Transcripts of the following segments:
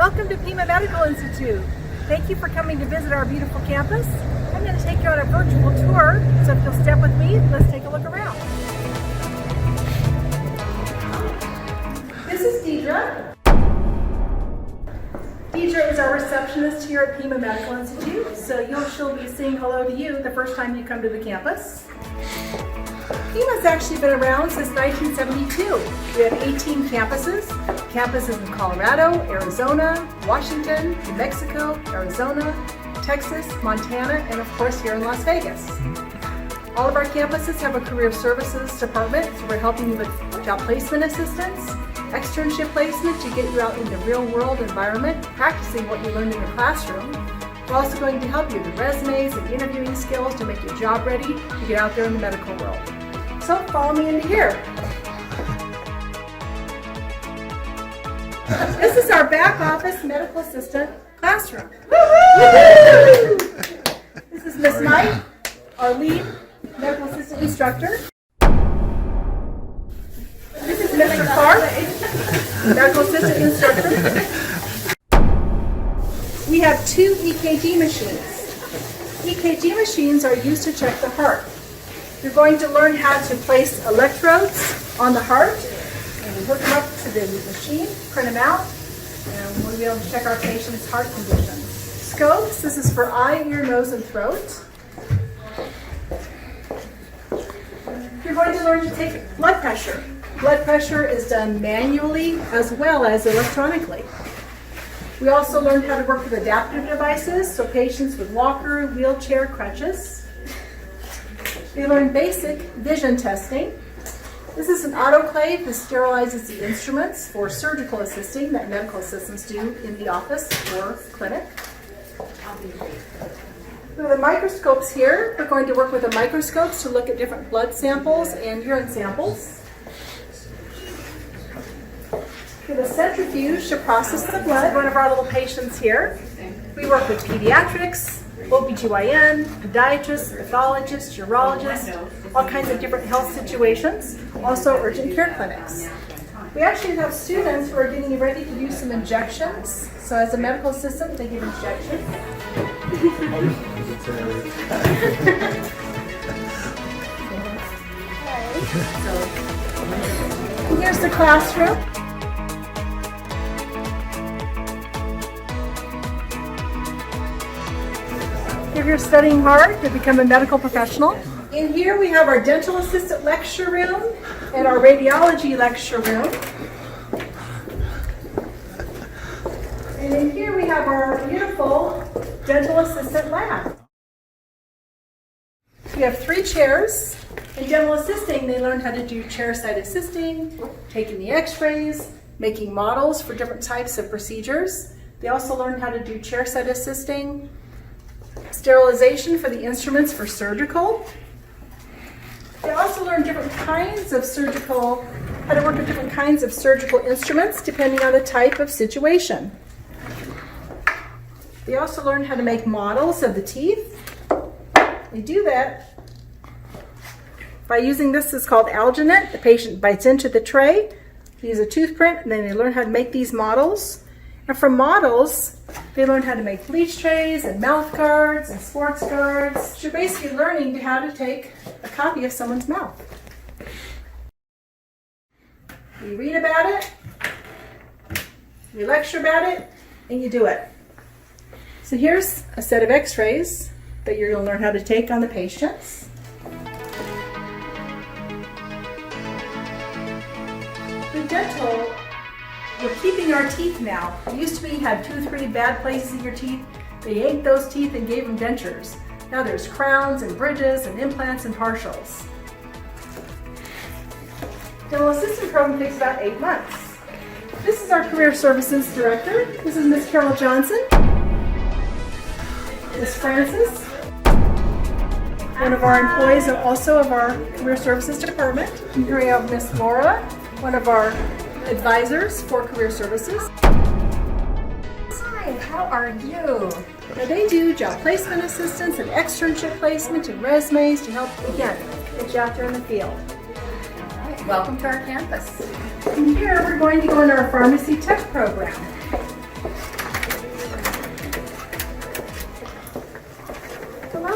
Welcome to Pima Medical Institute. Thank you for coming to visit our beautiful campus. I'm going to take you on a virtual tour, so if you'll step with me, let's take a look around. This is Deidre. Deidre is our receptionist here at Pima Medical Institute, so she'll be saying hello to you the first time you come to the campus. Pima's actually been around since 1972. We have 18 campuses in Colorado, Arizona, Washington, New Mexico, Arizona, Texas, Montana, and of course here in Las Vegas. All of our campuses have a career services department, so we're helping you with job placement assistance, externship placement to get you out in the real world environment, practicing what you learned in the classroom. We're also going to help you with resumes and interviewing skills to make you job ready to get out there in the medical world. So follow me into here. This is our back office medical assistant classroom. This is Miss Knight, our lead medical assistant instructor. This is Mr. Clark, medical assistant instructor. We have two EKG machines. EKG machines are used to check the heart. You're going to learn how to place electrodes on the heart, and we hook them up to the machine, print them out, and we'll be able to check our patient's heart condition. Scopes, this is for eye, ear, nose, and throat. You're going to learn to take blood pressure. Blood pressure is done manually as well as electronically. We also learned how to work with adaptive devices, so patients with walker, wheelchair, crutches. We learned basic vision testing. This is an autoclave that sterilizes the instruments for surgical assisting that medical assistants do in the office or clinic. We have the microscopes here. We're going to work with the microscopes to look at different blood samples and urine samples. We have a centrifuge to process the blood. One of our little patients here. We work with pediatrics, OBGYN, podiatrists, pathologists, urologists, all kinds of different health situations, also urgent care clinics. We actually have students who are getting ready to do some injections. So as a medical assistant, they give injections. Here's the classroom. If you're studying hard to become a medical professional. In here we have our dental assistant lecture room and our radiology lecture room. And in here we have our beautiful dental assistant lab. We have 3 chairs. In dental assisting, they learned how to do chair-side assisting, taking the x-rays, making models for different types of procedures. They also learned how to do chair-side assisting, sterilization for the instruments for surgical. They also learn different kinds of surgical, how to work with different kinds of surgical instruments depending on the type of situation. They also learn how to make models of the teeth. They do that by using this. Is called alginate. The patient bites into the tray, they use a tooth print, and then they learn how to make these models. And from models, they learn how to make bleach trays and mouth guards and sports guards. You're basically learning how to take a copy of someone's mouth. You read about it, you lecture about it, and you do it. So here's a set of x-rays that you're going to learn how to take on the patients. The dental, we're keeping our teeth now. It used to be you had 2 or 3 bad places in your teeth. They yanked those teeth and gave them dentures. Now there's crowns and bridges and implants and partials. Dental assistant program takes about 8 months. This is our career services director. This is Miss Carol Johnson. Miss Francis, one of our employees and also of our career services department. And here we have Miss Laura, one of our advisors for career services. Hi, how are you? Now they do job placement assistance and externship placement and resumes to help, again, get you out there in the field. All right, welcome to our campus. And here we're going to go into our pharmacy tech program.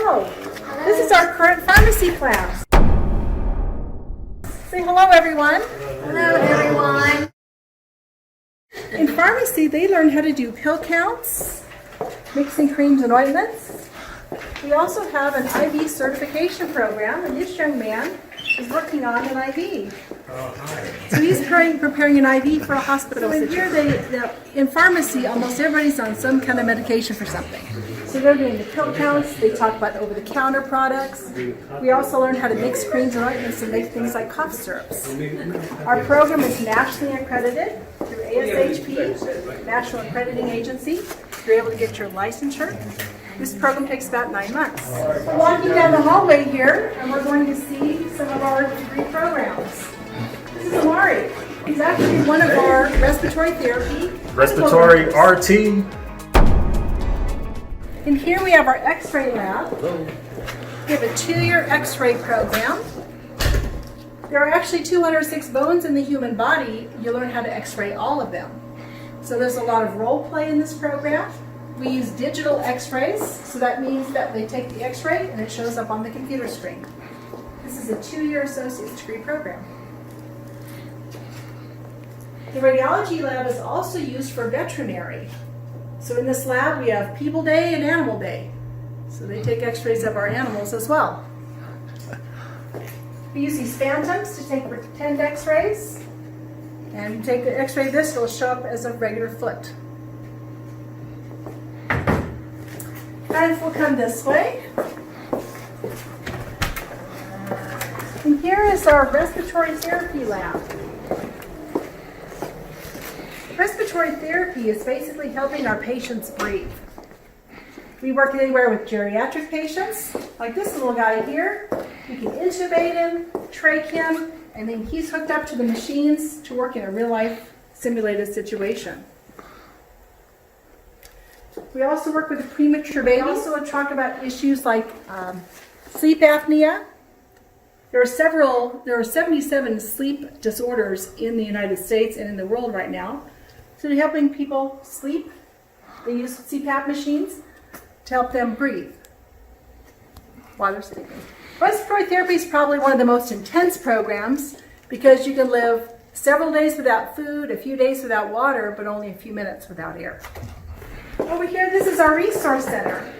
Hello. This is our current pharmacy class. Say hello, everyone. Hello, everyone. In pharmacy, they learn how to do pill counts, mixing creams and ointments. We also have an IV certification program, and this young man is working on an IV. So he's preparing an IV for a hospital. So in here, in pharmacy, almost everybody's on some kind of medication for something. So they're doing the pill counts, they talk about over-the-counter products. We also learn how to mix creams and ointments and make things like cough syrups. Our program is nationally accredited through ASHP, National Accrediting Agency. You're able to get your licensure. This program takes about 9 months. We're walking down the hallway here, and we're going to see some of our degree programs. This is Amari. He's actually one of our respiratory therapy. Respiratory RT. And here we have our X-ray lab. We have a 2-year X-ray program. There are actually 206 bones in the human body. You learn how to X-ray all of them. So there's a lot of role play in this program. We use digital X-rays, so that means that they take the X-ray and it shows up on the computer screen. This is a 2-year associate's degree program. The radiology lab is also used for veterinary. So in this lab we have People Day and Animal Day. So they take X-rays of our animals as well. We use these phantoms to take pretend X-rays. And you take the X-ray of this, it'll show up as a regular foot. And we'll come this way. And here is our respiratory therapy lab. Respiratory therapy is basically helping our patients breathe. We work anywhere with geriatric patients, like this little guy here. We can intubate him, trach him, and then he's hooked up to the machines to work in a real-life simulated situation. We also work with premature babies. We also talk about issues like sleep apnea. There are 77 sleep disorders in the United States and in the world right now. So they're helping people sleep. They use CPAP machines to help them breathe while they're sleeping. Respiratory therapy is probably one of the most intense programs because you can live several days without food, a few days without water, but only a few minutes without air. Over here, this is our resource center.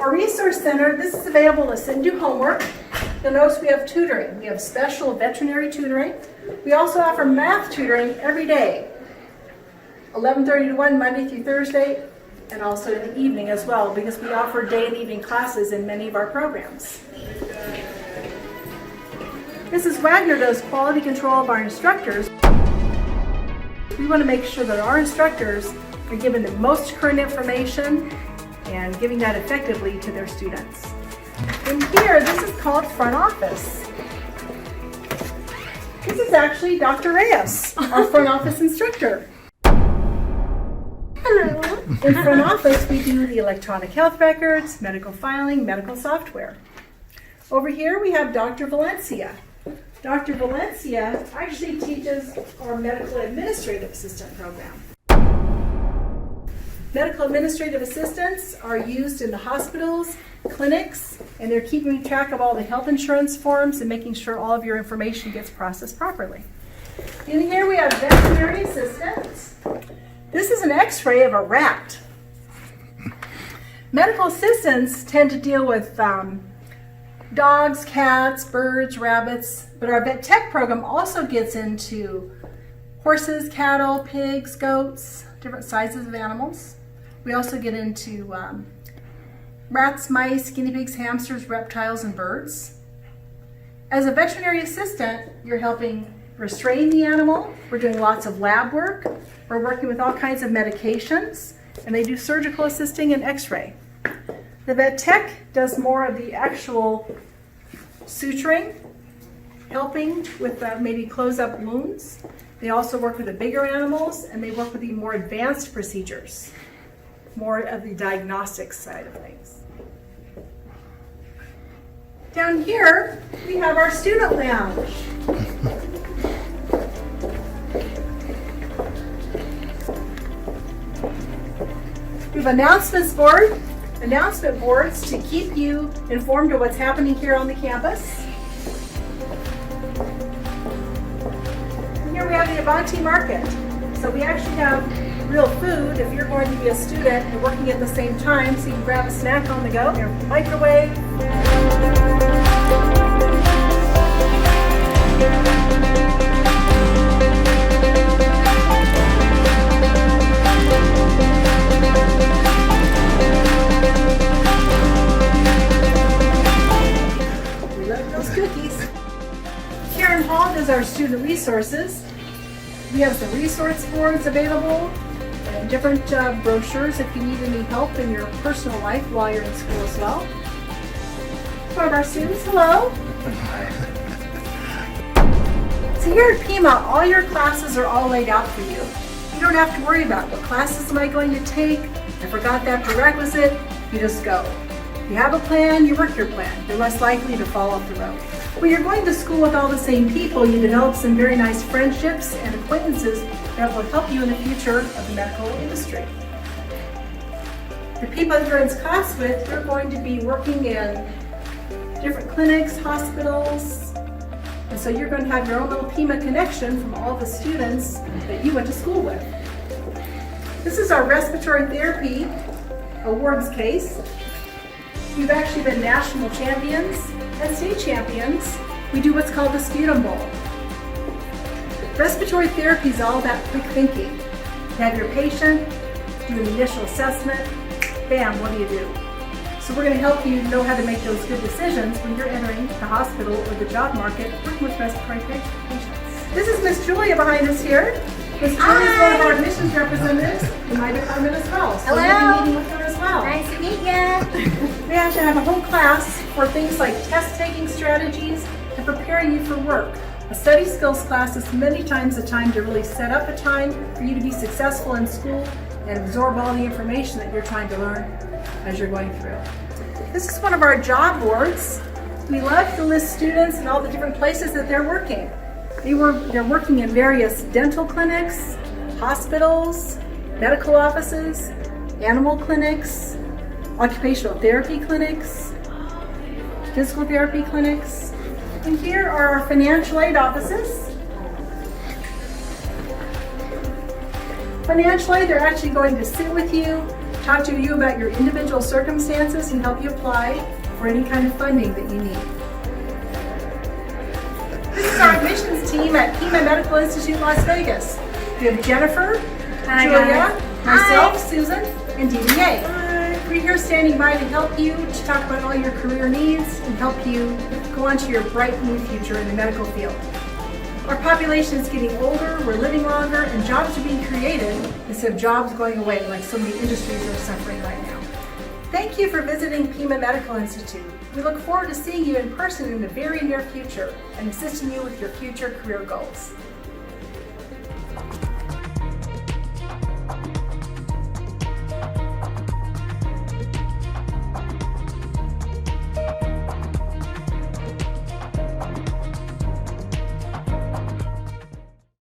Our resource center, this is available to sit and do homework. You'll notice we have tutoring. We have special veterinary tutoring. We also offer math tutoring every day, 11:30 to 1, Monday through Thursday, and also in the evening as well, because we offer day and evening classes in many of our programs. Mrs. Wagner does quality control of our instructors. We want to make sure that our instructors are given the most current information and giving that effectively to their students. And here, this is called front office. This is actually Dr. Reyes, our front office instructor. Hello. In front office, we do the electronic health records, medical filing, medical software. Over here, we have Dr. Valencia. Dr. Valencia actually teaches our medical administrative assistant program. Medical administrative assistants are used in the hospitals, clinics, and they're keeping track of all the health insurance forms and making sure all of your information gets processed properly. In here we have veterinary assistants. This is an X-ray of a rat. Medical assistants tend to deal with dogs, cats, birds, rabbits, but our vet tech program also gets into horses, cattle, pigs, goats, different sizes of animals. We also get into rats, mice, guinea pigs, hamsters, reptiles, and birds. As a veterinary assistant, you're helping restrain the animal. We're doing lots of lab work. We're working with all kinds of medications, and they do surgical assisting and x-ray. The vet tech does more of the actual suturing, helping with maybe close up wounds. They also work with the bigger animals, and they work with the more advanced procedures, more of the diagnostic side of things. Down here, we have our student lounge. We have an announcements board. announcement boards to keep you informed of what's happening here on the campus. And here we have the Avanti Market. So we actually have real food if you're going to be a student and working at the same time, so you can grab a snack on the go, your microwave. We love those cookies. Karen Hall does our student resources. We have some resource boards available and different brochures if you need any help in your personal life while you're in school as well. One of our students, hello. So here at Pima, all your classes are all laid out for you. You don't have to worry about what classes am I going to take. I forgot that prerequisite. You just go. You have a plan, you work your plan. You're less likely to fall off the road. When you're going to school with all the same people, you develop some very nice friendships and acquaintances that will help you in the future of the medical industry. The people that you're in class with, you're going to be working in different clinics, hospitals, and so you're going to have your own little Pima connection from all the students that you went to school with. This is our respiratory therapy awards case. We've actually been national champions and state champions. We do what's called the Sputum Bowl. Respiratory therapy is all about quick thinking. You have your patient, do an initial assessment, bam, what do you do? So we're going to help you know how to make those good decisions when you're entering the hospital or the job market working with respiratory patients. This is Miss Julia behind us here. Miss Julia is one of our admissions representatives in my department as well. So Hello. we'll be meeting with her as well. Nice to meet you. We actually have a whole class for things like test-taking strategies and preparing you for work. A study skills class is many times the time to really set up a time for you to be successful in school and absorb all the information that you're trying to learn as you're going through. This is one of our job boards. We love to list students and all the different places that they're working. They're working in various dental clinics, hospitals, medical offices, animal clinics, occupational therapy clinics, physical therapy clinics. And here are our financial aid offices. Financial aid, they're actually going to sit with you, talk to you about your individual circumstances and help you apply for any kind of funding that you need. This is our admissions team at Pima Medical Institute, Las Vegas. We have Jennifer, Hi, Julia, guys. myself, Hi. Susan, and DDA. We're here standing by to help you, to talk about all your career needs and help you go on to your bright new future in the medical field. Our population is getting older, we're living longer, and jobs are being created instead of jobs going away like so many industries are suffering right now. Thank you for visiting Pima Medical Institute. We look forward to seeing you in person in the very near future and assisting you with your future career goals.